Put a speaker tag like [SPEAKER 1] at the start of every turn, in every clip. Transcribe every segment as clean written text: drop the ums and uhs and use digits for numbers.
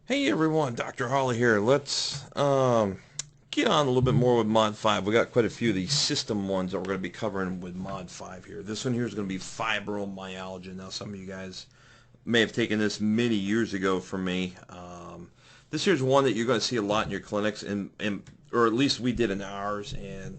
[SPEAKER 1] Hey everyone, Dr. Holly here. Let's get on a little bit more with Mod 5. We got quite a few of these system ones that we're going to be covering with Mod 5 here. This one here is going to be fibromyalgia. Now some of you guys may have taken this many years ago from me. This here's one that you're going to see a lot in your clinics, and or at least we did in ours. And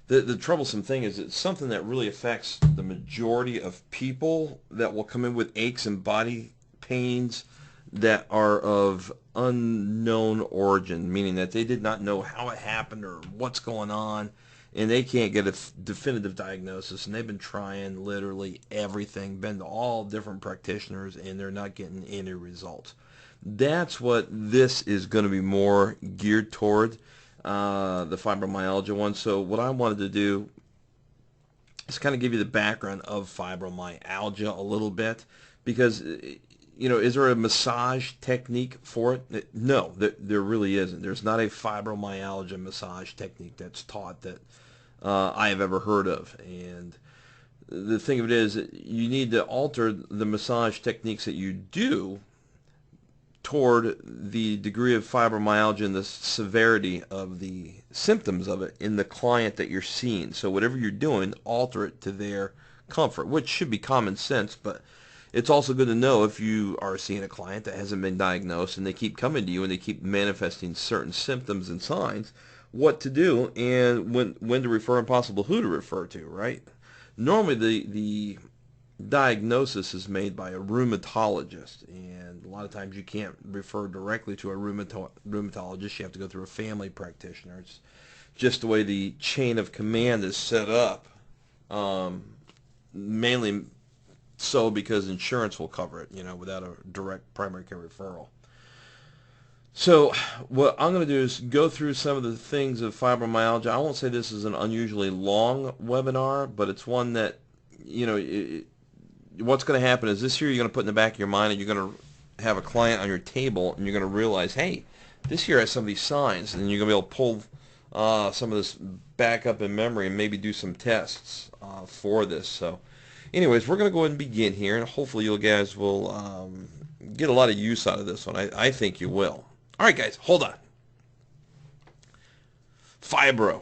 [SPEAKER 1] the troublesome thing is it's something that really affects the majority of people that will come in with aches and body pains that are of unknown origin, meaning that they did not know how it happened or what's going on, and they can't get a definitive diagnosis, and they've been trying literally everything, been to all different practitioners, and they're not getting any results. That's what this is going to be more geared toward, the fibromyalgia one. So what I wanted to do is kind of give you the background of fibromyalgia a little bit, because is there a massage technique for it? No, there really isn't. There's not a fibromyalgia massage technique that's taught that I have ever heard of. And the thing of it is, you need to alter the massage techniques that you do toward the degree of fibromyalgia and the severity of the symptoms of it in the client that you're seeing. So whatever you're doing, alter it to their comfort, which should be common sense, but it's also good to know if you are seeing a client that hasn't been diagnosed and they keep coming to you and they keep manifesting certain symptoms and signs, what to do and when to refer and possible who to refer to, right? Normally the diagnosis is made by a rheumatologist, and a lot of times you can't refer directly to a rheumatologist. You have to go through a family practitioner. It's just the way the chain of command is set up, mainly so because insurance will cover it, without a direct primary care referral. So what I'm going to do is go through some of the things of fibromyalgia. I won't say this is an unusually long webinar, but it's one that, what's going to happen is this year you're going to put in the back of your mind, and you're going to have a client on your table, and you're going to realize, hey, this year has some of these signs, and you're going to be able to pull some of this back up in memory and maybe do some tests for this. So anyways, we're going to go ahead and begin here, and hopefully you guys will get a lot of use out of this one. I think you will. All right, guys, hold on. Fibromyalgia,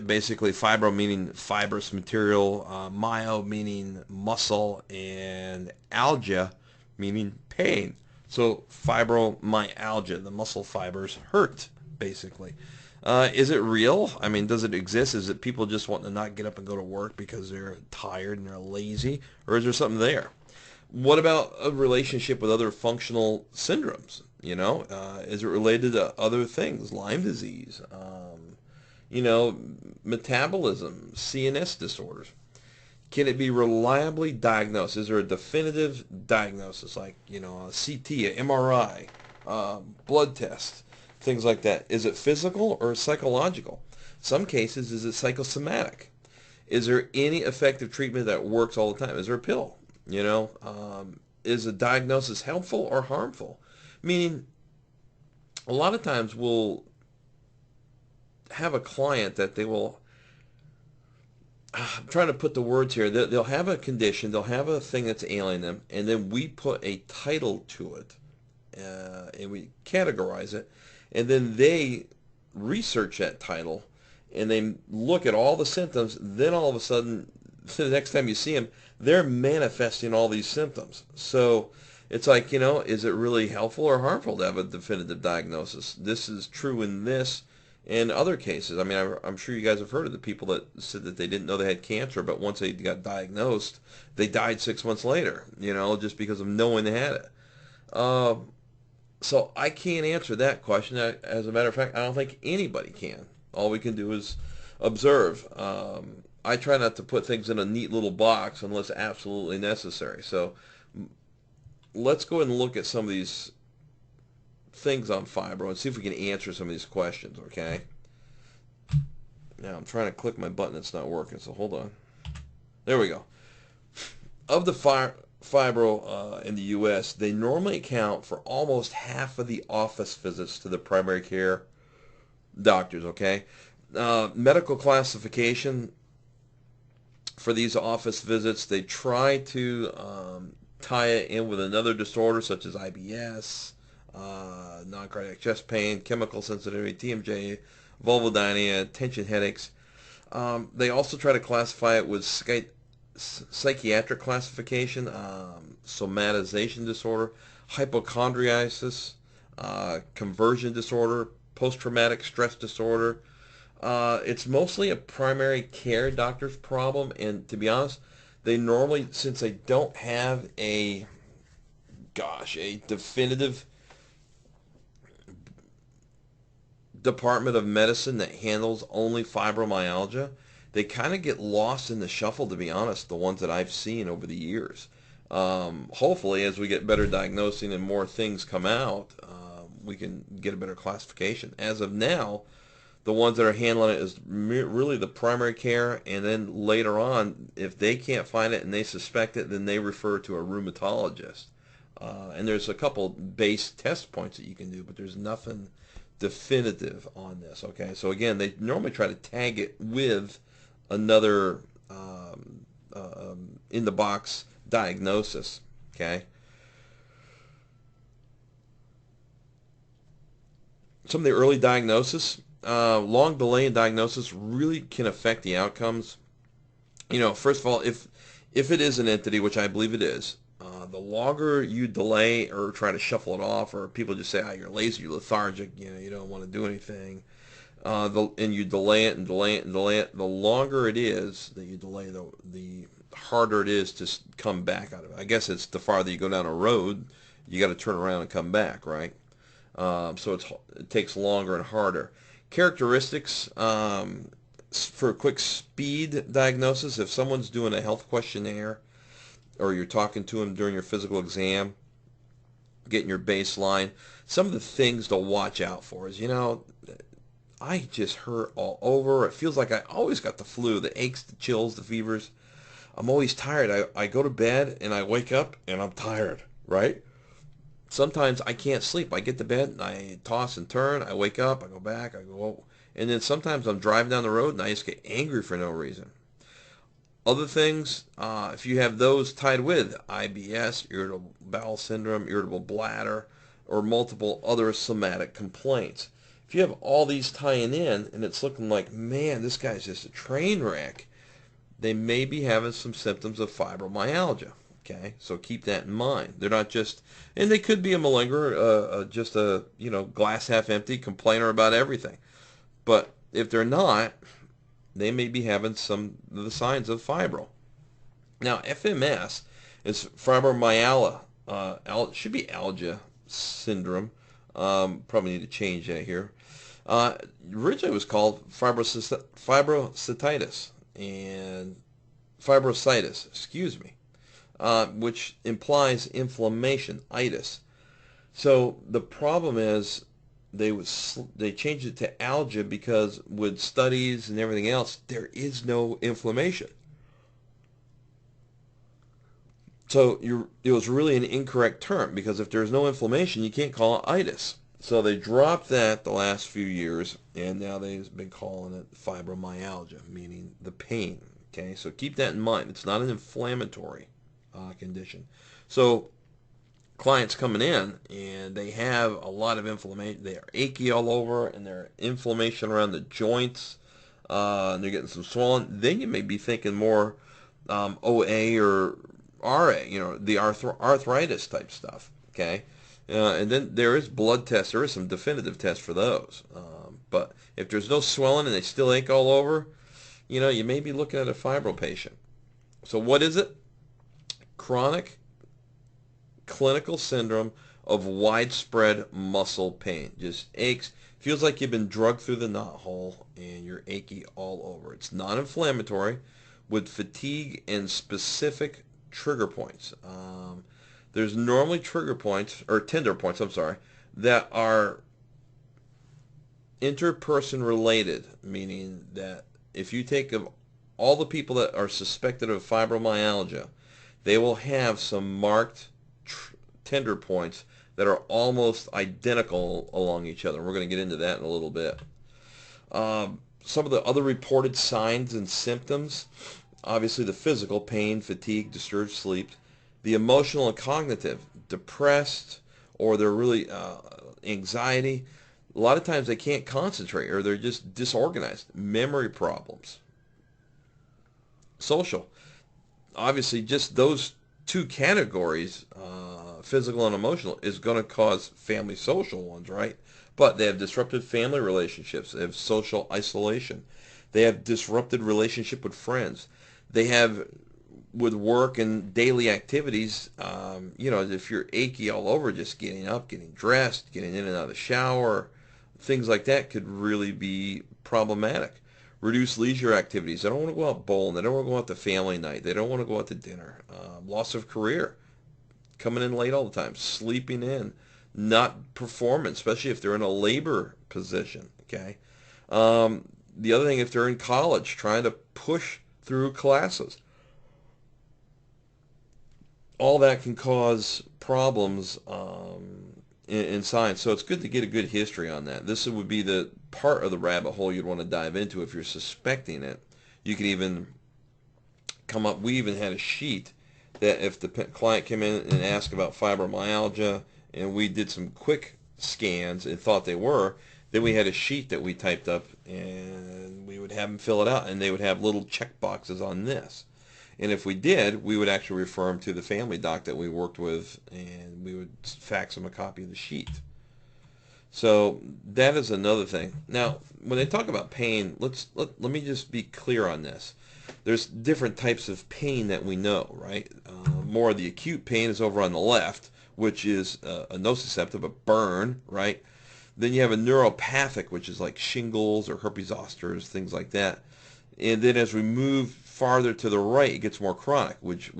[SPEAKER 1] basically fibro meaning fibrous material, myo meaning muscle, and algia meaning pain. So fibromyalgia, the muscle fibers hurt, basically. Is it real? I mean, does it exist? Is it people just wanting to not get up and go to work because they're tired and they're lazy? Or is there something there? What about a relationship with other functional syndromes? Is it related to other things? Lyme disease, metabolism, CNS disorders. Can it be reliably diagnosed? Is there a definitive diagnosis, like, a CT, a MRI, blood test, things like that? Is it physical or psychological? Some cases, is it psychosomatic? Is there any effective treatment that works all the time? Is there a pill? Is a diagnosis helpful or harmful? Meaning, a lot of times we'll have a client that they will, I'm trying to put the words here, they'll have a condition, they'll have a thing that's ailing them, and then we put a title to it, and we categorize it, and then they research that title, and they look at all the symptoms. Then all of a sudden, the next time you see them, they're manifesting all these symptoms. So it's like, is it really helpful or harmful to have a definitive diagnosis? This is true in this and other cases. I mean, I'm sure you guys have heard of the people that said that they didn't know they had cancer, but once they got diagnosed, they died 6 months later, just because of knowing they had it. So I can't answer that question. As a matter of fact, I don't think anybody can. All we can do is observe. I try not to put things in a neat little box unless absolutely necessary. So let's go ahead and look at some of these things on fibro and see if we can answer some of these questions, okay? Now, I'm trying to click my button. It's not working, so hold on. There we go. Of the fibro in the U.S., they normally account for almost half of the office visits to the primary care doctors, okay? Medical classification for these office visits, they try to tie it in with another disorder such as IBS, non-cardiac chest pain, chemical sensitivity, TMJ, vulvodynia, tension headaches. They also try to classify it with psychiatric classification, somatization disorder, hypochondriasis, conversion disorder, post-traumatic stress disorder. It's mostly a primary care doctor's problem, and to be honest, they normally, since they don't have a definitive department of medicine that handles only fibromyalgia, they kind of get lost in the shuffle, to be honest, the ones that I've seen over the years. Hopefully, as we get better diagnosing and more things come out, we can get a better classification. As of now, the ones that are handling it is really the primary care, and then later on, if they can't find it and they suspect it, then they refer to a rheumatologist. And there's a couple base test points that you can do, but there's nothing definitive on this. Okay, so again, they normally try to tag it with another in the box diagnosis. Okay, some of the early diagnosis, long delay in diagnosis really can affect the outcomes. First of all, if it is an entity, which I believe it is, the longer you delay or try to shuffle it off, or people just say, you're lazy, you're lethargic, you don't want to do anything, and you delay it and delay it and delay it, the longer it is that you delay, the harder it is to come back out of it. I guess it's the farther you go down a road, you got to turn around and come back, right? So it takes longer and harder. Characteristics, for a quick speed diagnosis, if someone's doing a health questionnaire, or you're talking to them during your physical exam, getting your baseline, some of the things to watch out for is, I just hurt all over. It feels like I always got the flu, the aches, the chills, the fevers. I'm always tired. I go to bed and I wake up and I'm tired, right? Sometimes I can't sleep. I get to bed and I toss and turn. I wake up, I go back, I go, and then sometimes I'm driving down the road and I just get angry for no reason. Other things, if you have those tied with IBS, irritable bowel syndrome, irritable bladder, or multiple other somatic complaints, if you have all these tying in and it's looking like, man, this guy's just a train wreck, they may be having some symptoms of fibromyalgia. Okay, so keep that in mind. They're not just, and they could be a malingerer, just a glass half empty complainer about everything. But if they're not, they may be having some of the signs of fibro. Now, FMS is fibromyalgia. It should be algia syndrome. Probably need to change that here. Originally it was called fibrositis and fibrositis, excuse me, which implies inflammation, itis. So the problem is they changed it to algia because with studies and everything else, there is no inflammation. So it was really an incorrect term, because if there's no inflammation, you can't call it itis. So they dropped that the last few years, and now they've been calling it fibromyalgia, meaning the pain. Okay, so keep that in mind. It's not an inflammatory condition. So clients coming in and they have a lot of inflammation, they are achy all over, and they're inflammation around the joints, and they're getting some swollen, then you may be thinking more OA or RA, the arthritis type stuff. Okay, and then there is blood tests, there is some definitive tests for those, but if there's no swelling and they still ache all over, you may be looking at a fibro patient. So what is it? Chronic clinical syndrome of widespread muscle pain. Just aches, feels like you've been drugged through the knot hole and you're achy all over. It's non-inflammatory with fatigue and specific trigger points. There's normally trigger points, or tender points, I'm sorry, that are interperson related, meaning that if you take of all the people that are suspected of fibromyalgia, they will have some marked tender points that are almost identical along each other. We're going to get into that in a little bit. Some of the other reported signs and symptoms, obviously the physical pain, fatigue, disturbed sleep, The emotional and cognitive, depressed, or they're really anxiety. A lot of times they can't concentrate or they're just disorganized. Memory problems. Social. Obviously, just those two categories, physical and emotional, is going to cause family social ones, right? But they have disrupted family relationships. They have social isolation. They have disrupted relationship with friends. They have with work and daily activities, if you're achy all over, just getting up, getting dressed, getting in and out of the shower, things like that could really be problematic. Reduce leisure activities. They don't want to go out bowling. They don't want to go out to family night. They don't want to go out to dinner. Loss of career. Coming in late all the time. Sleeping in. Not performing, especially if they're in a labor position. Okay. The other thing, if they're in college, trying to push through classes. All that can cause problems in science. So it's good to get a good history on that. This would be the part of the rabbit hole you'd want to dive into if you're suspecting it. You can even come up, we even had a sheet that if the client came in and asked about fibromyalgia and we did some quick scans and thought they were, then we had a sheet that we typed up and we would have them fill it out and they would have little check boxes on this. And if we did, we would actually refer them to the family doc that we worked with, and we would fax them a copy of the sheet. So that is another thing. Now, when they talk about pain, let me just be clear on this. There's different types of pain that we know, right? More of the acute pain is over on the left, which is a nociceptive, a burn, right? Then you have a neuropathic, which is like shingles or herpes zosters, things like that. And then as we move farther to the right, it gets more chronic, which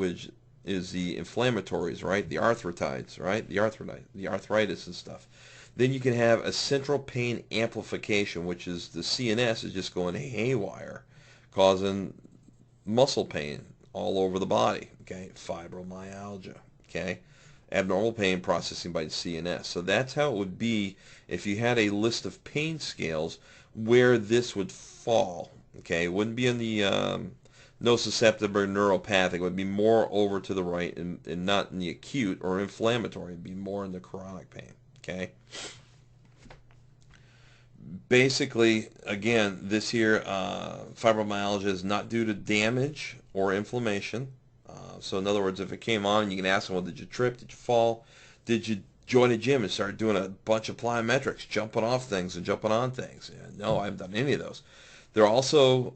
[SPEAKER 1] is the inflammatories, right? The arthritides, right? The arthritis and stuff. Then you can have a central pain amplification, which is the CNS is just going haywire, causing muscle pain all over the body, okay? Fibromyalgia, okay? Abnormal pain processing by the CNS. So that's how it would be if you had a list of pain scales where this would fall, okay? It wouldn't be in the nociceptive or neuropathic. It would be more over to the right and not in the acute or inflammatory. It would be more in the chronic pain, okay? Basically, again, this here, fibromyalgia is not due to damage or inflammation. So in other words, if it came on, you can ask them, well, did you trip? Did you fall? Did you join a gym and start doing a bunch of plyometrics, jumping off things and jumping on things? Yeah, no, I haven't done any of those. They're also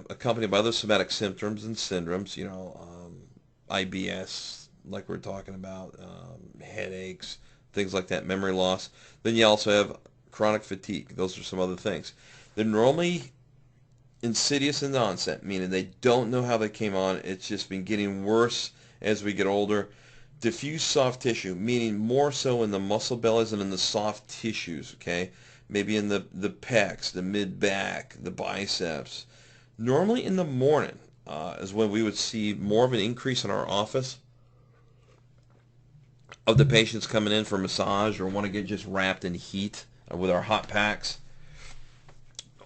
[SPEAKER 1] accompanied by other somatic symptoms and syndromes, IBS, like we're talking about, headaches, things like that, memory loss. Then you also have chronic fatigue. Those are some other things. They're normally insidious in the onset, meaning they don't know how they came on. It's just been getting worse as we get older. Diffuse soft tissue, meaning more so in the muscle bellies and in the soft tissues, okay? Maybe in the pecs, the mid-back, the biceps. Normally in the morning is when we would see more of an increase in our office of the patients coming in for massage or want to get just wrapped in heat with our hot packs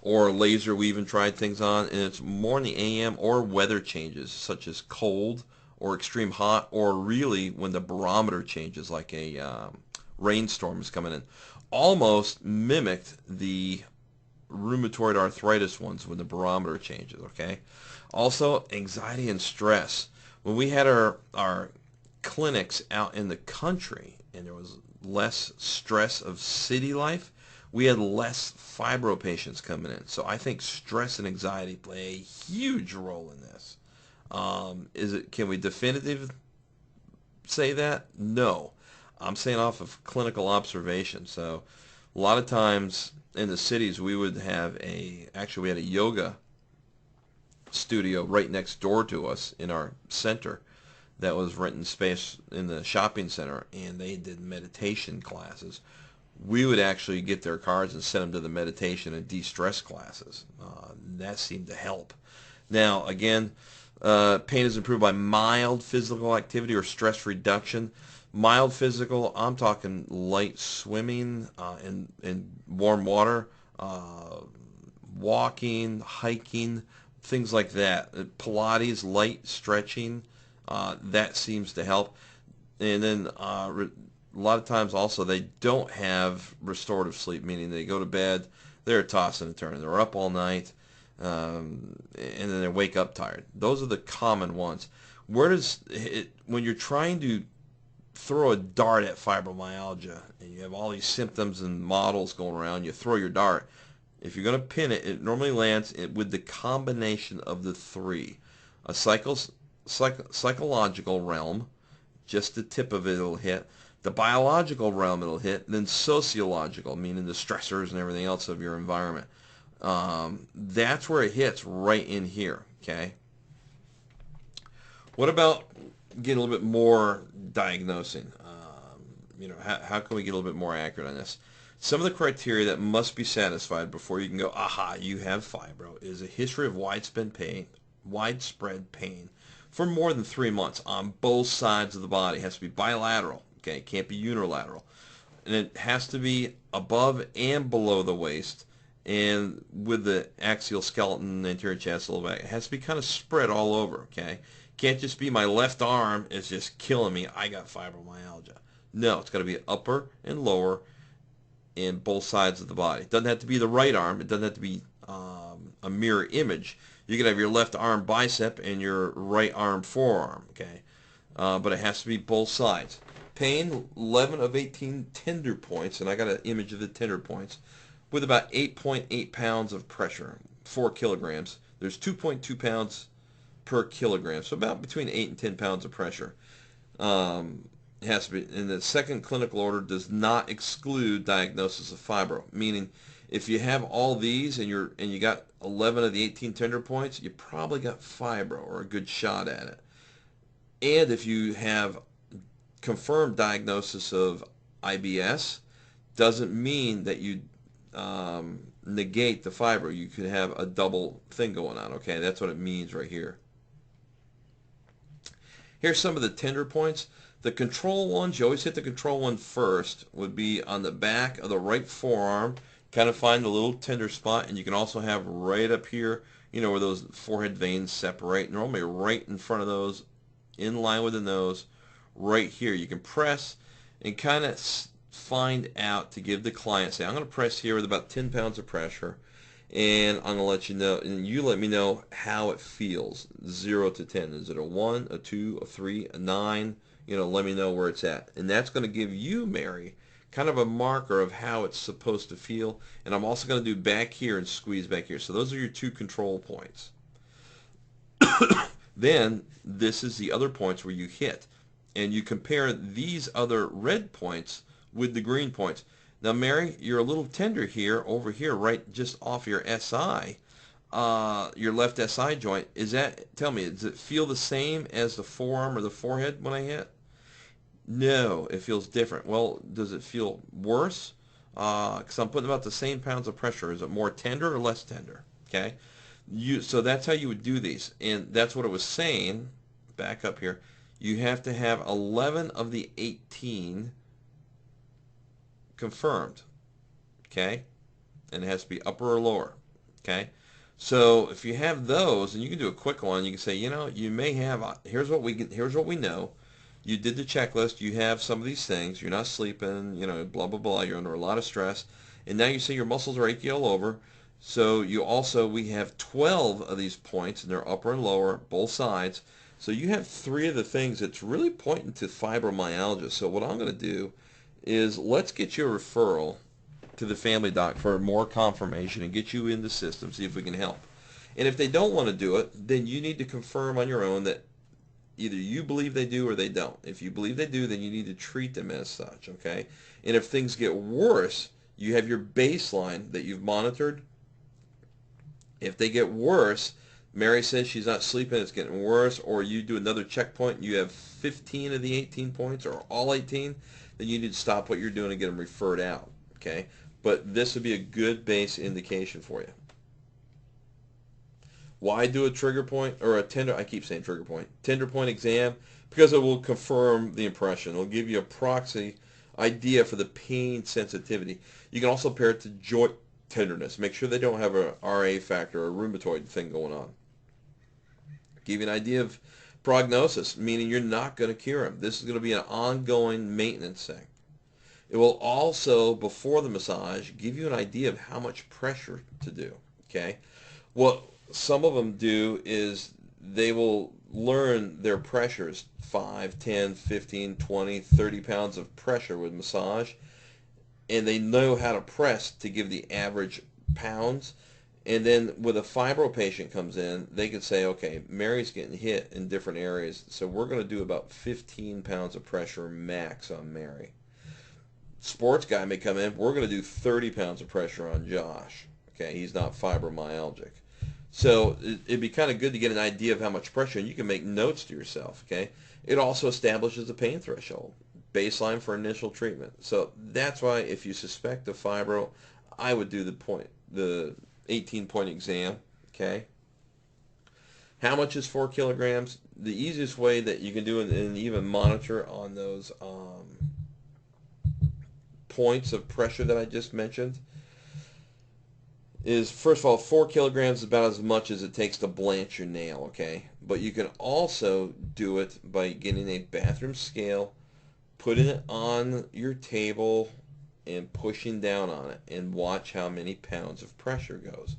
[SPEAKER 1] or laser. We even tried things on, and it's more in the AM or weather changes such as cold or extreme hot, or really when the barometer changes, like a rainstorm is coming in. Almost mimicked the rheumatoid arthritis ones when the barometer changes, okay? Also, anxiety and stress. When we had our clinics out in the country and there was less stress of city life, we had less fibro patients coming in. So I think stress and anxiety play a huge role in this. Can we definitively say that? No. I'm saying off of clinical observation. So a lot of times in the cities we would have actually we had a yoga studio right next door to us in our center that was renting space in the shopping center, and they did meditation classes. We would actually get their cards and send them to the meditation and de-stress classes. That seemed to help. Now, again, pain is improved by mild physical activity or stress reduction. Mild physical, I'm talking light swimming in warm water, walking, hiking, things like that. Pilates, light stretching, That seems to help. And then a lot of times also they don't have restorative sleep, meaning they go to bed, they're tossing and turning, they're up all night, and then they wake up tired. Those are the common ones. Where does it, when you're trying to throw a dart at fibromyalgia and you have all these symptoms and models going around, you throw your dart. If you're going to pin it, it normally lands with the combination of the three. A psychological realm, just the tip of it will hit. The biological realm it'll hit. And then sociological, meaning the stressors and everything else of your environment. That's where it hits, right in here. Okay. What about getting a little bit more diagnosing? How can we get a little bit more accurate on this? Some of the criteria that must be satisfied before you can go, aha, you have fibro, is a history of widespread pain for more than 3 months on both sides of the body. It has to be bilateral. Okay, it can't be unilateral. And it has to be above and below the waist, and with the axial skeleton, anterior chest, lower back. It has to be kind of spread all over. Okay, can't just be my left arm is just killing me, I got fibromyalgia. No, it's got to be upper and lower in both sides of the body. It doesn't have to be the right arm. It doesn't have to be a mirror image. You can have your left arm bicep and your right arm forearm, okay? But it has to be both sides. Pain, 11 of 18 tender points, and I got an image of the tender points, with about 8.8 pounds of pressure, 4 kilograms. There's 2.2 pounds per kilogram, so about between 8 and 10 pounds of pressure. It has to be, and the second clinical order does not exclude diagnosis of fibro, meaning if you have all these and you got 11 of the 18 tender points, you probably got fibro or a good shot at it. And if you have confirmed diagnosis of IBS, doesn't mean that you negate the fibro. You could have a double thing going on. Okay, that's what it means right here. Here's some of the tender points. The control ones, you always hit the control one first, would be on the back of the right forearm. Kind of find the little tender spot, and you can also have right up here, where those forehead veins separate. Normally right in front of those, in line with the nose, right here. You can press and kind of find out to give the client, say, I'm going to press here with about 10 pounds of pressure, and I'm going to let you know, and you let me know how it feels, 0 to 10. Is it a 1, a 2, a 3, a 9? Let me know where it's at. And that's going to give you, Mary, kind of a marker of how it's supposed to feel. And I'm also going to do back here and squeeze back here. So those are your 2 control points. Then this is the other points where you hit. And you compare these other red points with the green points. Now, Mary, you're a little tender here, over here, right just off your SI. Your left SI joint, tell me, does it feel the same as the forearm or the forehead when I hit? No, it feels different. Well, does it feel worse? Because I'm putting about the same pounds of pressure. Is it more tender or less tender? Okay, so that's how you would do these, and that's what it was saying. Back up here, you have to have 11 of the 18 confirmed. Okay, and it has to be upper or lower. Okay. So if you have those, and you can do a quick one, you can say, you may have, here's what we know. You did the checklist, you have some of these things, you're not sleeping, blah, blah, blah, you're under a lot of stress, and now you say your muscles are achy all over. So we have 12 of these points, and they're upper and lower, both sides. So you have 3 of the things that's really pointing to fibromyalgia. So what I'm going to do is let's get you a referral to the family doc for more confirmation and get you in the system, see if we can help. And if they don't want to do it, then you need to confirm on your own that either you believe they do or they don't. If you believe they do, then you need to treat them as such, okay? And if things get worse, you have your baseline that you've monitored. If they get worse, Mary says she's not sleeping, it's getting worse, or you do another checkpoint and you have 15 of the 18 points or all 18, then you need to stop what you're doing and get them referred out, okay? But this would be a good base indication for you. Why do a trigger point or a tender? I keep saying trigger point. Tender point exam, because it will confirm the impression. It'll give you a proxy idea for the pain sensitivity. You can also pair it to joint tenderness. Make sure they don't have a RA factor or a rheumatoid thing going on. Give you an idea of Prognosis, meaning you're not going to cure them. This is going to be an ongoing maintenance thing. It will also, before the massage, give you an idea of how much pressure to do. Okay? What some of them do is they will learn their pressures, 5, 10, 15, 20, 30 pounds of pressure with massage, and they know how to press to give the average pounds. And then with a fibro patient comes in, they can say, okay, Mary's getting hit in different areas, so we're going to do about 15 pounds of pressure max on Mary. Sports guy may come in, we're going to do 30 pounds of pressure on Josh. Okay, he's not fibromyalgic. So it'd be kind of good to get an idea of how much pressure, and you can make notes to yourself. Okay, it also establishes a pain threshold, baseline for initial treatment. So that's why if you suspect a fibro, I would do the 18-point exam. Okay, how much is 4 kilograms? The easiest way that you can do it and even monitor on those points of pressure that I just mentioned is, first of all, 4 kilograms is about as much as it takes to blanch your nail, okay? But you can also do it by getting a bathroom scale, putting it on your table, and pushing down on it, and watch how many pounds of pressure goes.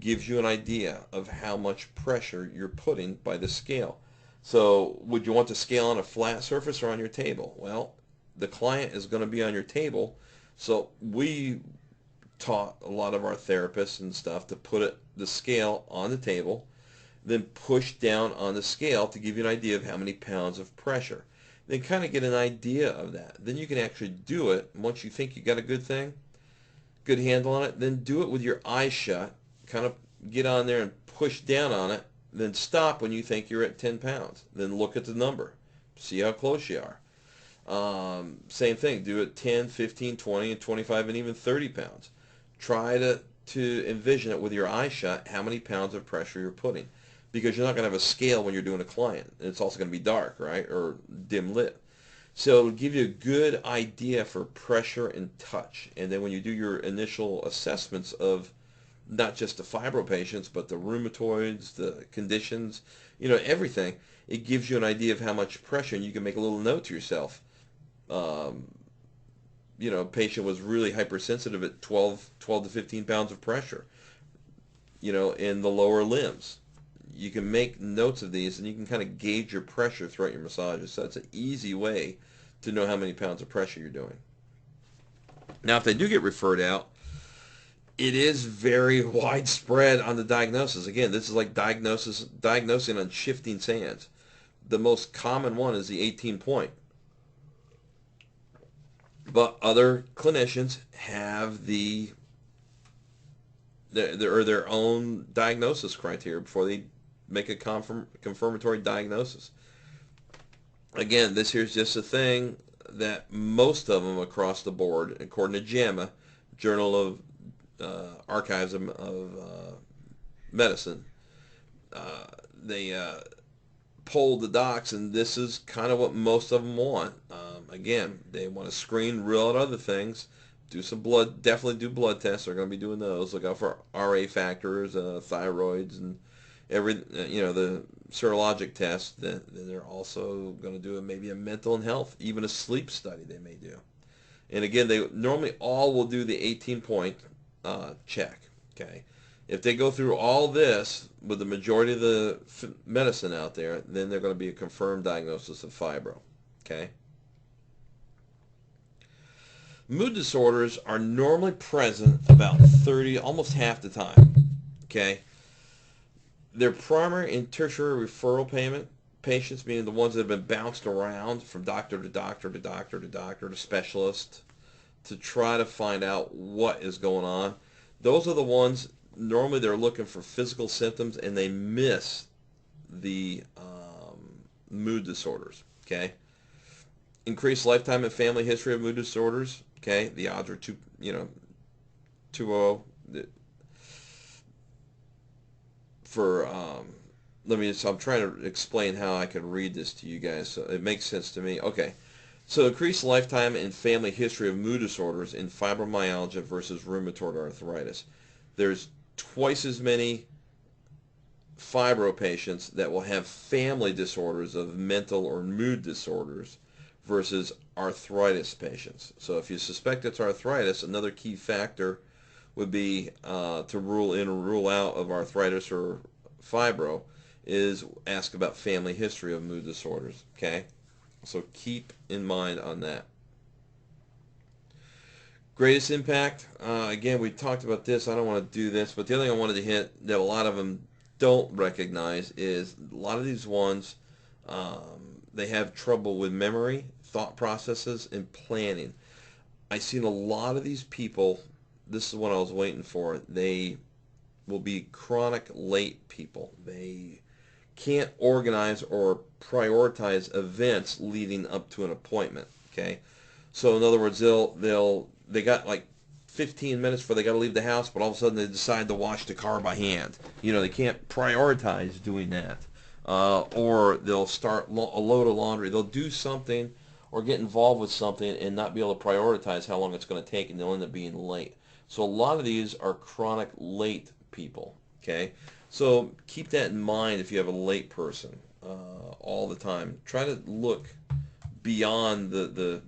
[SPEAKER 1] Gives you an idea of how much pressure you're putting by the scale. So would you want the scale on a flat surface or on your table? Well, the client is going to be on your table, so we taught a lot of our therapists and stuff to put the scale on the table, then push down on the scale to give you an idea of how many pounds of pressure. Then kind of get an idea of that. Then you can actually do it once you think you got a good thing, good handle on it. Then do it with your eyes shut, kind of get on there and push down on it, then stop when you think you're at 10 pounds. Then look at the number, see how close you are. Same thing, do it 10, 15, 20, and 25, and even 30 pounds. Try to envision it with your eyes shut, how many pounds of pressure you're putting. Because you're not going to have a scale when you're doing a client. And it's also going to be dark, right, or dim lit. So it'll give you a good idea for pressure and touch. And then when you do your initial assessments of not just the fibro patients, but the rheumatoids, the conditions, everything, it gives you an idea of how much pressure, and you can make a little note to yourself. Patient was really hypersensitive at 12 to 15 pounds of pressure, in the lower limbs. You can make notes of these, and you can kind of gauge your pressure throughout your massages. So it's an easy way to know how many pounds of pressure you're doing. Now, if they do get referred out, it is very widespread on the diagnosis. Again, this is like diagnosing on shifting sands. The most common one is the 18-point. But other clinicians have their own diagnosis criteria before they make a confirmatory diagnosis. Again, this here's just a thing that most of them across the board, according to JAMA, Journal of Archives of Medicine, they polled the docs, and this is kind of what most of them want. Again, they want to screen, rule out other things, do some blood, definitely do blood tests. They're going to be doing those. Look out for RA factors, thyroids, and the serologic test. Then they're also going to do maybe a mental and health, even a sleep study they may do. And again, they normally all will do the 18-point check. Okay, if they go through all this with the majority of the medicine out there, then they're going to be a confirmed diagnosis of fibro. Okay. Mood disorders are normally present about 30, almost half the time. Okay. Their primary and tertiary referral patients, meaning the ones that have been bounced around from doctor to doctor to doctor to doctor to specialist to try to find out what is going on. Those are the ones, normally they're looking for physical symptoms, and they miss the mood disorders. Okay. Increased lifetime and family history of mood disorders. Okay, the odds are 2-0 for I'm trying to explain how I can read this to you guys so it makes sense to me. Okay, so increased lifetime and family history of mood disorders in fibromyalgia versus rheumatoid arthritis. There's twice as many fibro patients that will have family disorders of mental or mood disorders versus arthritis patients. So if you suspect it's arthritis, another key factor would be to rule in or rule out of arthritis or fibro is ask about family history of mood disorders. Okay, so keep in mind on that. Greatest impact, again, we talked about this. I don't want to do this, but the other thing I wanted to hit that a lot of them don't recognize is a lot of these ones, they have trouble with memory, thought processes, and planning. I've seen a lot of these people, this is what I was waiting for, they will be chronic late people. They can't organize or prioritize events leading up to an appointment. Okay, so in other words, they got like 15 minutes before they got to leave the house, but all of a sudden they decide to wash the car by hand. You know, they can't prioritize doing that, or they'll start a load of laundry. They'll do something or get involved with something and not be able to prioritize how long it's going to take, and they'll end up being late. So a lot of these are chronic late people. Okay, so keep that in mind if you have a late person all the time. Try to look beyond the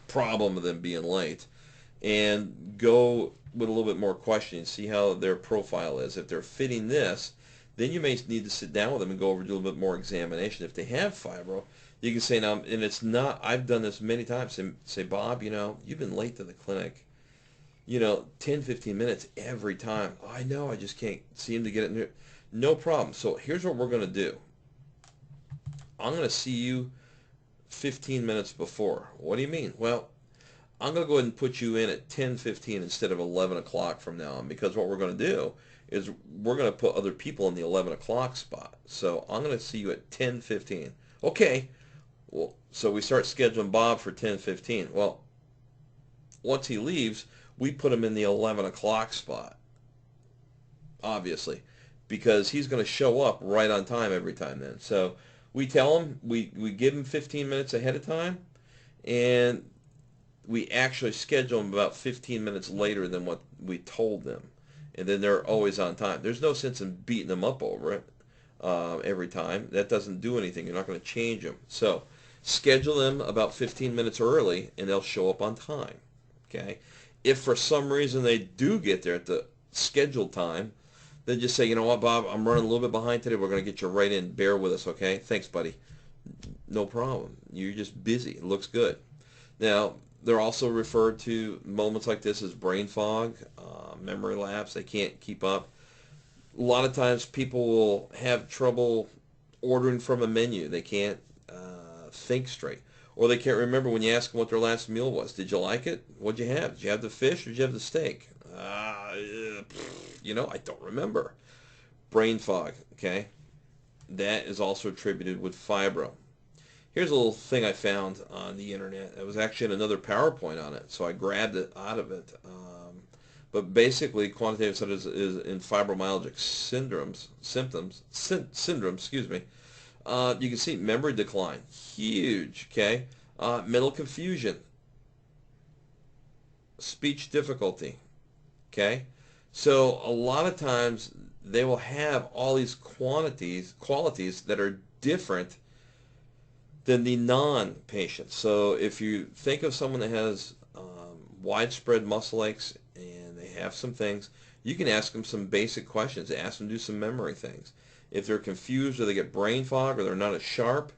[SPEAKER 1] problem of them being late and go with a little bit more questioning, see how their profile is. If they're fitting this, then you may need to sit down with them and go over and do a little bit more examination. If they have fibro, you can say, now, and it's not, I've done this many times, say, Bob, you know, you've been late to the clinic, you know, 10, 15 minutes every time. I know, I just can't seem to get it in there. No problem. So here's what we're going to do. I'm going to see you 15 minutes before. What do you mean? Well, I'm going to go ahead and put you in at 10:15 instead of 11 o'clock from now on, because what we're going to do is we're going to put other people in the 11 o'clock spot. So I'm going to see you at 10:15. Okay. Well, so we start scheduling Bob for 10:15. Well, once he leaves, we put him in the 11 o'clock spot, obviously, because he's going to show up right on time every time then. So we tell him, we give him 15 minutes ahead of time, and we actually schedule them about 15 minutes later than what we told them. And then they're always on time. There's no sense in beating them up over it every time. That doesn't do anything. You're not going to change them. So schedule them about 15 minutes early, and they'll show up on time. Okay? If for some reason they do get there at the scheduled time, then just say, you know what, Bob, I'm running a little bit behind today. We're going to get you right in. Bear with us, okay? Thanks, buddy. No problem. You're just busy. It looks good. Now, they're also referred to moments like this as brain fog, memory lapse. They can't keep up. A lot of times people will have trouble ordering from a menu. They can't think straight. Or they can't remember when you ask them what their last meal was. Did you like it? What'd you have? Did you have the fish or did you have the steak? You know, I don't remember. Brain fog, okay? That is also attributed with fibro. Here's a little thing I found on the internet. It was actually another PowerPoint on it, so I grabbed it out of it. But basically, quantitative studies is in fibromyalgic syndromes, excuse me. You can see memory decline, huge, okay? Mental confusion, speech difficulty, okay? So a lot of times they will have all these qualities that are different than the non-patient. So if you think of someone that has widespread muscle aches and they have some things, you can ask them some basic questions. Ask them to do some memory things. If they're confused or they get brain fog or they're not as sharp,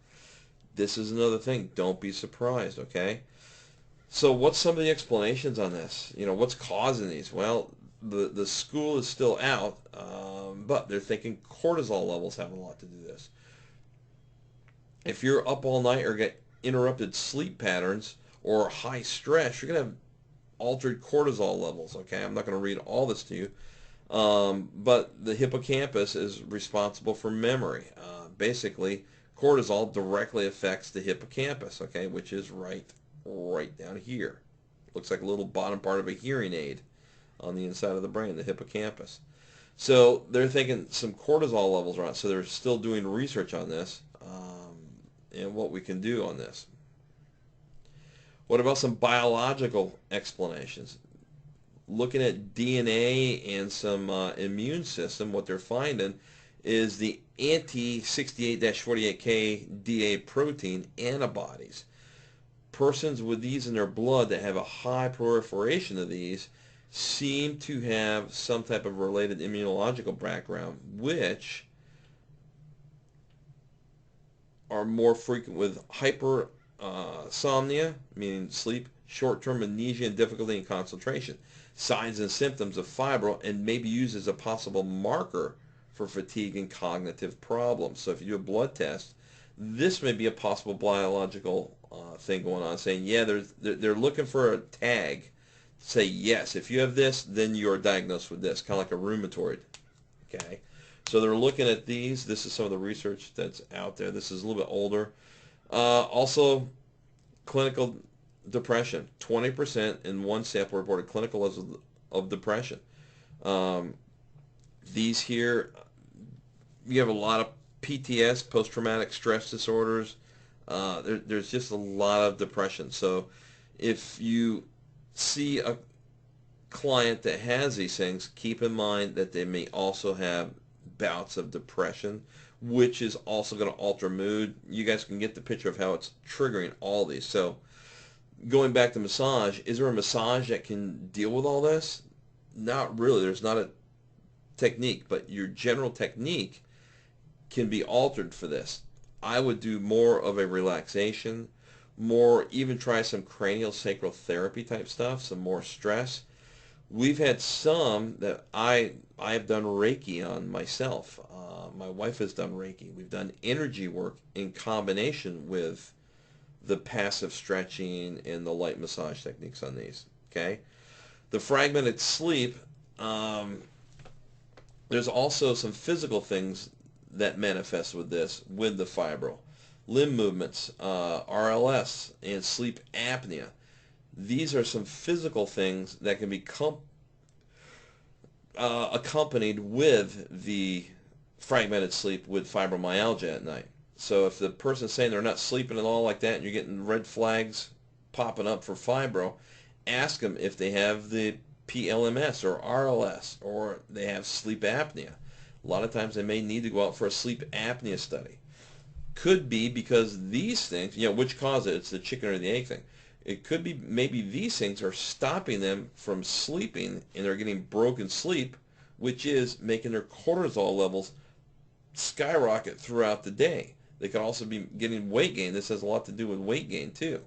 [SPEAKER 1] this is another thing. Don't be surprised, okay? So what's some of the explanations on this? You know, what's causing these? Well, the school is still out, but they're thinking cortisol levels have a lot to do with this. If you're up all night or get interrupted sleep patterns or high stress, you're going to have altered cortisol levels, okay? I'm not going to read all this to you. But the hippocampus is responsible for memory. Basically, cortisol directly affects the hippocampus, okay, which is right down here. Looks like a little bottom part of a hearing aid on the inside of the brain, the hippocampus. So they're thinking some cortisol levels are on. So they're still doing research on this and what we can do on this. What about some biological explanations? Looking at DNA and some immune system, what they're finding is the anti-68-48K DA protein antibodies. Persons with these in their blood that have a high proliferation of these seem to have some type of related immunological background, which are more frequent with hypersomnia, meaning sleep, short-term amnesia, and difficulty in concentration. Signs and symptoms of fibro, and may be used as a possible marker for fatigue and cognitive problems. So if you do a blood test, this may be a possible biological thing going on, saying, yeah, they're looking for a tag. Say, yes, if you have this, then you're diagnosed with this, kind of like a rheumatoid. Okay, so they're looking at these. This is some of the research that's out there. This is a little bit older. Also, clinical depression. 20% in one sample reported clinical levels of depression. These here, you have a lot of PTS, post-traumatic stress disorders. There's just a lot of depression. So if you see a client that has these things, keep in mind that they may also have bouts of depression, which is also going to alter mood. You guys can get the picture of how it's triggering all these. So going back to massage, is there a massage that can deal with all this? Not really. There's not a technique, but your general technique can be altered for this. I would do more of a relaxation, more, even try some cranial sacral therapy type stuff, some more stress. We've had some that I have done Reiki on myself. My wife has done Reiki. We've done energy work in combination with the passive stretching and the light massage techniques on these. Okay, the fragmented sleep. There's also some physical things that manifest with this, with the fibro. Limb movements, RLS, and sleep apnea. These are some physical things that can be accompanied with the fragmented sleep with fibromyalgia at night. So if the person's saying they're not sleeping at all like that and you're getting red flags popping up for fibro, ask them if they have the PLMS or RLS or they have sleep apnea. A lot of times they may need to go out for a sleep apnea study. Could be because these things, which cause it? It's the chicken or the egg thing. It could be maybe these things are stopping them from sleeping and they're getting broken sleep, which is making their cortisol levels skyrocket throughout the day. They could also be getting weight gain. This has a lot to do with weight gain too,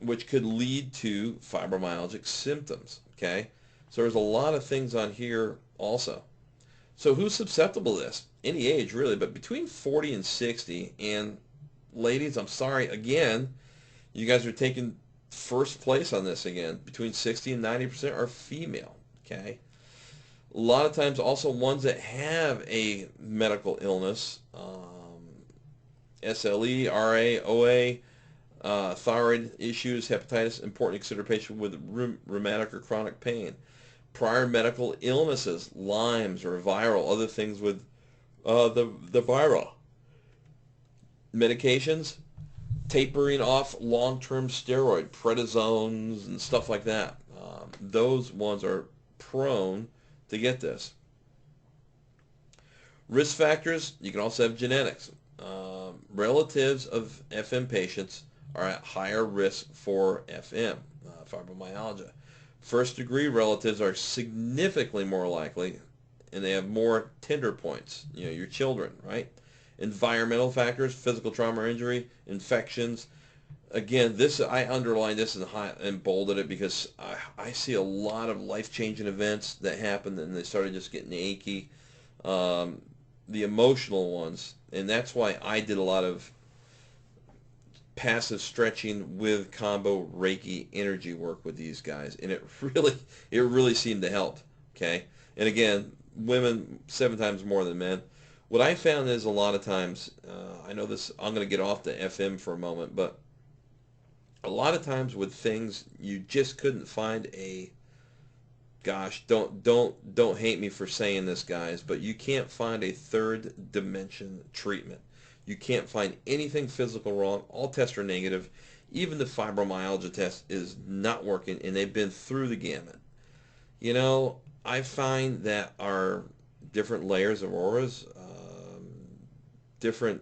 [SPEAKER 1] which could lead to fibromyalgic symptoms. Okay, so there's a lot of things on here also. So who's susceptible to this? Any age really, but between 40 and 60. And ladies, I'm sorry, again, you guys are taking first place on this again. Between 60 and 90% are female. Okay, a lot of times also ones that have a medical illness, SLE, RA, OA, thyroid issues, hepatitis, important to consider patient with rheumatic or chronic pain. Prior medical illnesses, Lyme's or viral, other things with the viral. Medications, tapering off long-term steroid, prednisones and stuff like that. Those ones are prone to get this. Risk factors, you can also have genetics. Relatives of FM patients are at higher risk for FM, fibromyalgia. First degree relatives are significantly more likely, and they have more tender points, your children, right? Environmental factors, physical trauma or injury, infections. Again, this, I underlined this and bolded it because I see a lot of life-changing events that happen and they started just getting achy. The emotional ones, and that's why I did a lot of passive stretching with combo Reiki energy work with these guys, and it really seemed to help. Okay, and again, women 7 times more than men. What I found is a lot of times, I know this, I'm going to get off the FM for a moment, but a lot of times with things you just couldn't find a, gosh, don't hate me for saying this, guys, but you can't find a third dimension treatment. You can't find anything physical wrong. All tests are negative. Even the fibromyalgia test is not working, and they've been through the gamut. I find that our different layers of auras, different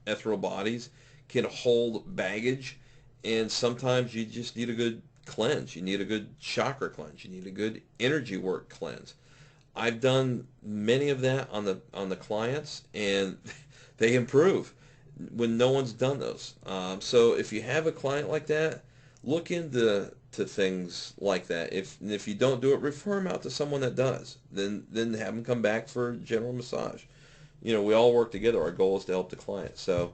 [SPEAKER 1] ethereal bodies can hold baggage, and sometimes you just need a good cleanse. You need a good chakra cleanse. You need a good energy work cleanse. I've done many of that on the clients, and they improve when no one's done those. So if you have a client like that, look into things like that. If you don't do it, refer them out to someone that does. Then have them come back for general massage. You know, we all work together. Our goal is to help the client. So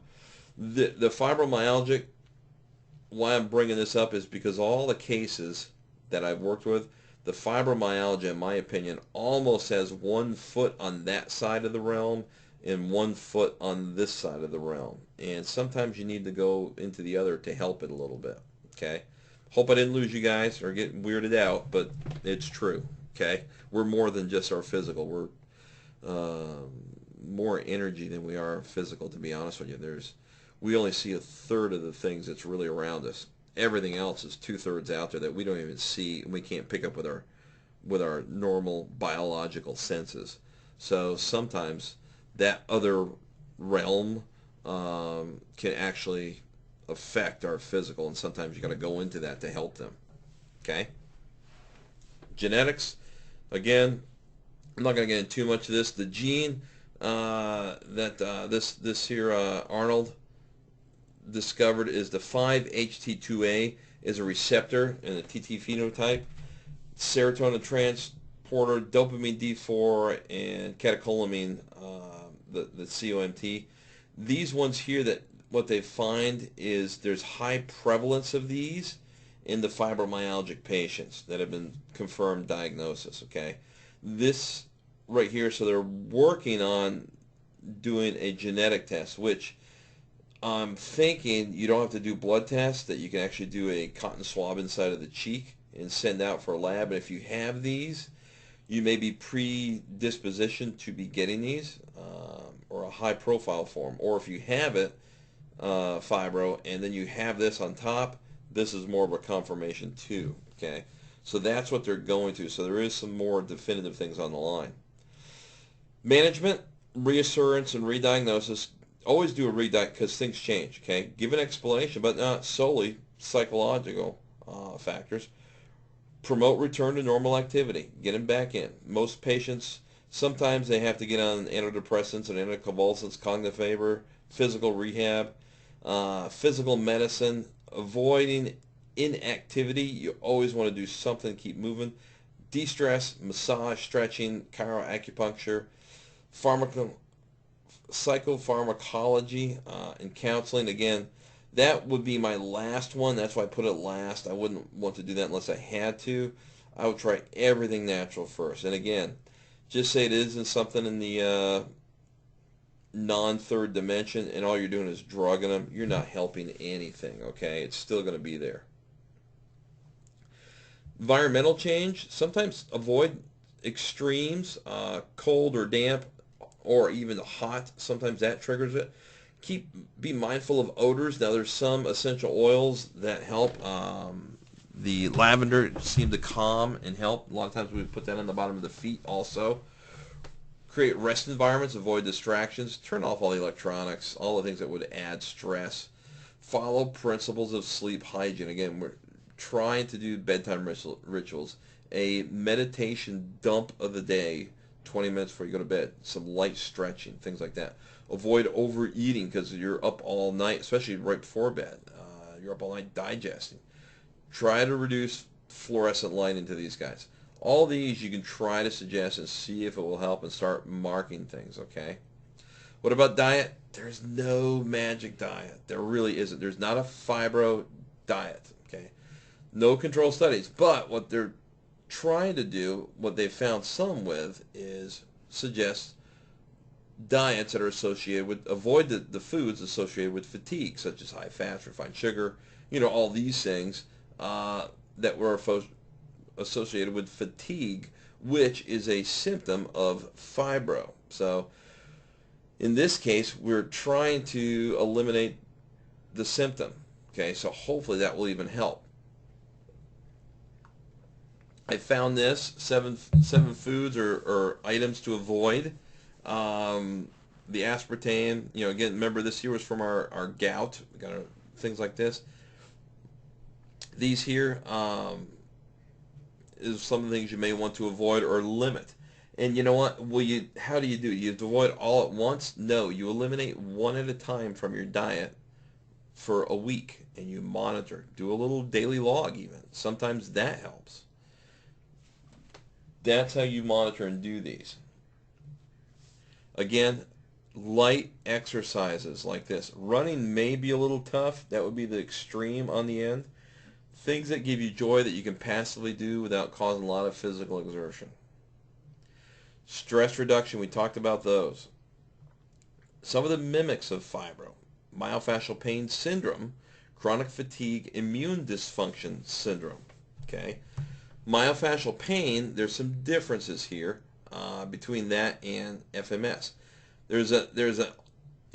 [SPEAKER 1] the fibromyalgic, why I'm bringing this up is because all the cases that I've worked with, the fibromyalgia, in my opinion, almost has 1 foot on that side of the realm and 1 foot on this side of the realm. And sometimes you need to go into the other to help it a little bit. Okay? Hope I didn't lose you guys or get weirded out, but it's true. Okay? We're more than just our physical. We're more energy than we are physical, to be honest with you. We only see 1/3 of the things that's really around us. Everything else is 2/3 out there that we don't even see and we can't pick up with our normal biological senses. So sometimes that other realm can actually affect our physical, and sometimes you got to go into that to help them. Okay? Genetics, again, I'm not going to get into too much of this. The gene that this here Arnold discovered is the 5-HT2A is a receptor in the TT phenotype, serotonin transporter, dopamine D4, and catecholamine, the COMT. These ones here, that what they find is there's high prevalence of these in the fibromyalgic patients that have been confirmed diagnosis. Okay, this right here, so they're working on doing a genetic test, which I'm thinking you don't have to do blood tests, that you can actually do a cotton swab inside of the cheek and send out for a lab. And if you have these, you may be predispositioned to be getting these, or a high profile form. Or if you have it, fibro, and then you have this on top, this is more of a confirmation too. Okay, so that's what they're going to. So there is some more definitive things on the line. Management, reassurance, and rediagnosis. Always do a rediagnose because things change. Okay, give an explanation, but not solely psychological factors. Promote return to normal activity. Get them back in. Most patients, sometimes they have to get on antidepressants and anticonvulsants, cognitive favor, physical rehab, physical medicine. Avoiding inactivity. You always want to do something, keep moving. De-stress, massage, stretching, chiroacupuncture, psychopharmacology, and counseling. Again, that would be my last one. That's why I put it last. I wouldn't want to do that unless I had to. I would try everything natural first. And again, just say it isn't something in the non-third dimension and all you're doing is drugging them. You're not helping anything, okay? It's still going to be there. Environmental change. Sometimes avoid extremes, cold or damp, or even hot. Sometimes that triggers it. Be mindful of odors. Now there's some essential oils that help. The lavender seemed to calm and help. A lot of times we put that on the bottom of the feet also. Create rest environments. Avoid distractions. Turn off all the electronics, all the things that would add stress. Follow principles of sleep hygiene. Again, we're trying to do bedtime rituals. A meditation dump of the day, 20 minutes before you go to bed. Some light stretching, things like that. Avoid overeating because you're up all night, especially right before bed. You're up all night digesting. Try to reduce fluorescent light into these guys. All these you can try to suggest and see if it will help and start marking things, okay? What about diet? There's no magic diet. There really isn't. There's not a fibro diet, okay? No control studies. But what they're trying to do, what they've found some with, is suggest diets that are associated with, avoid the foods associated with fatigue, such as high fat, refined sugar, all these things that were associated with fatigue, which is a symptom of fibro. So in this case, we're trying to eliminate the symptom. Okay, so hopefully that will even help. I found this seven foods or items to avoid. Um, the aspartame, again, remember this here was from our gout. We got things like this. These here is some of the things you may want to avoid or limit. And you know what? How do? You avoid all at once? No, you eliminate one at a time from your diet for a week, and you monitor. Do a little daily log even. Sometimes that helps. That's how you monitor and do these. Again, light exercises like this. Running may be a little tough. That would be the extreme on the end. Things that give you joy that you can passively do without causing a lot of physical exertion. Stress reduction, we talked about those. Some of the mimics of fibro. Myofascial pain syndrome, chronic fatigue, immune dysfunction syndrome. Okay. Myofascial pain, there's some differences here between that and FMS. There's an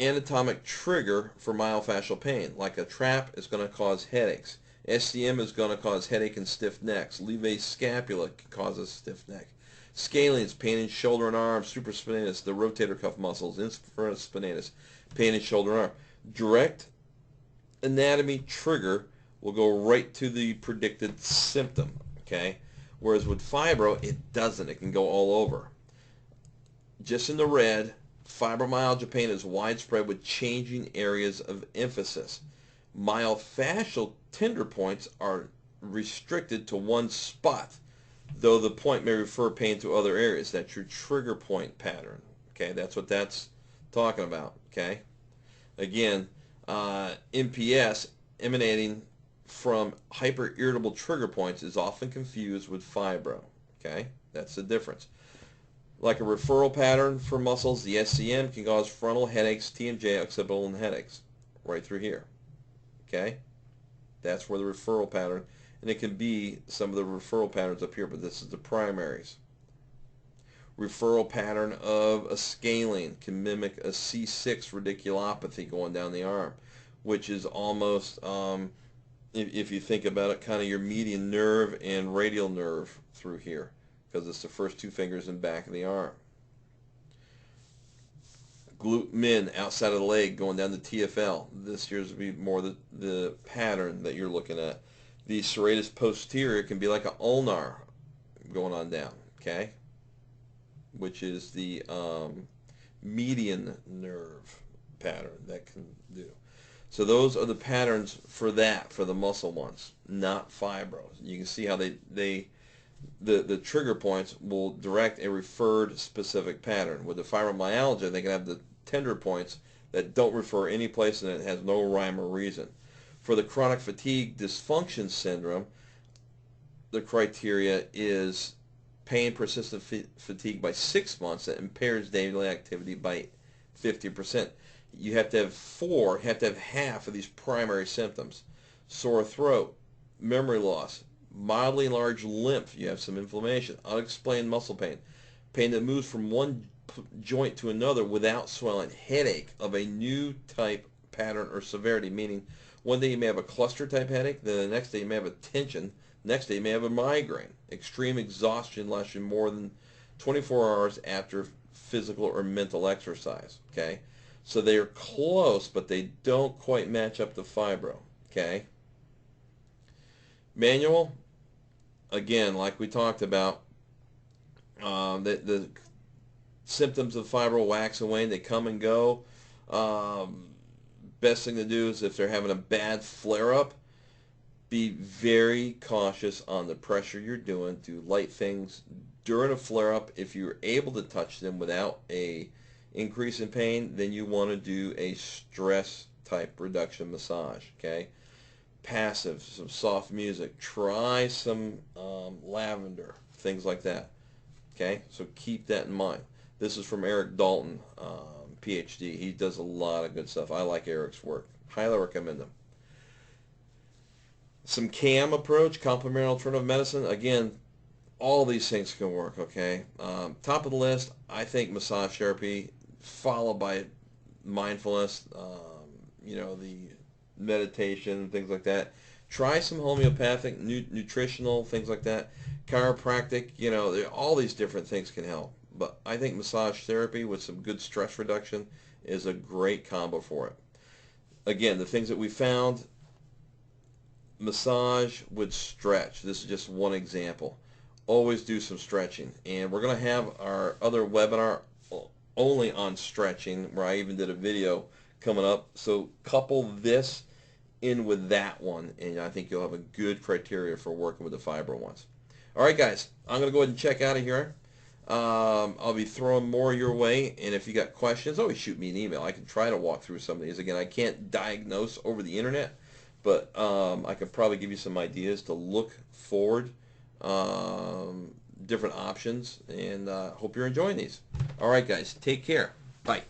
[SPEAKER 1] anatomic trigger for myofascial pain. Like a trap is going to cause headaches. SCM is going to cause headache and stiff necks. Levae scapula can cause a stiff neck. Scalenes, pain in shoulder and arm. Supraspinatus, the rotator cuff muscles. Infraspinatus, pain in shoulder and arm. Direct anatomy trigger will go right to the predicted symptom. Okay, whereas with fibro, it doesn't. It can go all over. Just in the red, fibromyalgia pain is widespread with changing areas of emphasis. Myofascial tender points are restricted to one spot, though the point may refer pain to other areas. That's your trigger point pattern. Okay, that's what that's talking about. Okay, again, MPS emanating from hyperirritable trigger points is often confused with fibro. Okay, that's the difference. Like a referral pattern for muscles, the SCM can cause frontal headaches, TMJ, occipital, and headaches right through here. Okay, that's where the referral pattern, and it can be some of the referral patterns up here, but this is the primaries. Referral pattern of a scalene can mimic a C6 radiculopathy going down the arm, which is almost, if you think about it, kind of your median nerve and radial nerve through here, because it's the first two fingers in back of the arm. Glute min outside of the leg going down to TFL. This here's be more the pattern that you're looking at. The serratus posterior can be like an ulnar going on down, okay, which is the median nerve pattern that can do. So those are the patterns for that, for the muscle ones, not fibro. You can see how the trigger points will direct a referred specific pattern. With the fibromyalgia, they can have the tender points that don't refer any place and it has no rhyme or reason. For the chronic fatigue dysfunction syndrome, the criteria is pain, persistent fatigue by 6 months that impairs daily activity by 50%. You have to have half of these primary symptoms. Sore throat, memory loss, mildly enlarged lymph, you have some inflammation, unexplained muscle pain, pain that moves from one joint to another without swelling, headache of a new type, pattern, or severity, meaning one day you may have a cluster type headache, then the next day you may have a tension, next day you may have a migraine, extreme exhaustion lasting more than 24 hours after physical or mental exercise. Okay, so they are close, but they don't quite match up to fibro. Okay, manual, again, like we talked about, the symptoms of fibro wax and wane. They come and go. Best thing to do is if they're having a bad flare-up, be very cautious on the pressure you're doing. Do light things during a flare-up. If you're able to touch them without a increase in pain, then you want to do a stress type reduction massage. Okay, passive, some soft music. Try some lavender, things like that. Okay, so keep that in mind. This is from Eric Dalton, PhD. He does a lot of good stuff. I like Eric's work. Highly recommend him. Some CAM approach, complementary alternative medicine. Again, all these things can work, okay? Top of the list, I think massage therapy, followed by mindfulness, the meditation, things like that. Try some homeopathic, nutritional, things like that. Chiropractic, you know, all these different things can help. But I think massage therapy with some good stress reduction is a great combo for it. Again, the things that we found, massage with stretch. This is just one example. Always do some stretching. And we're going to have our other webinar only on stretching, where I even did a video coming up. So couple this in with that one, and I think you'll have a good criteria for working with the fibro ones. All right, guys, I'm going to go ahead and check out of here. I'll be throwing more your way, and if you got questions, always shoot me an email. I can try to walk through some of these. Again, I can't diagnose over the internet, but I could probably give you some ideas to look forward, different options, and hope you're enjoying these. All right, guys, take care. Bye.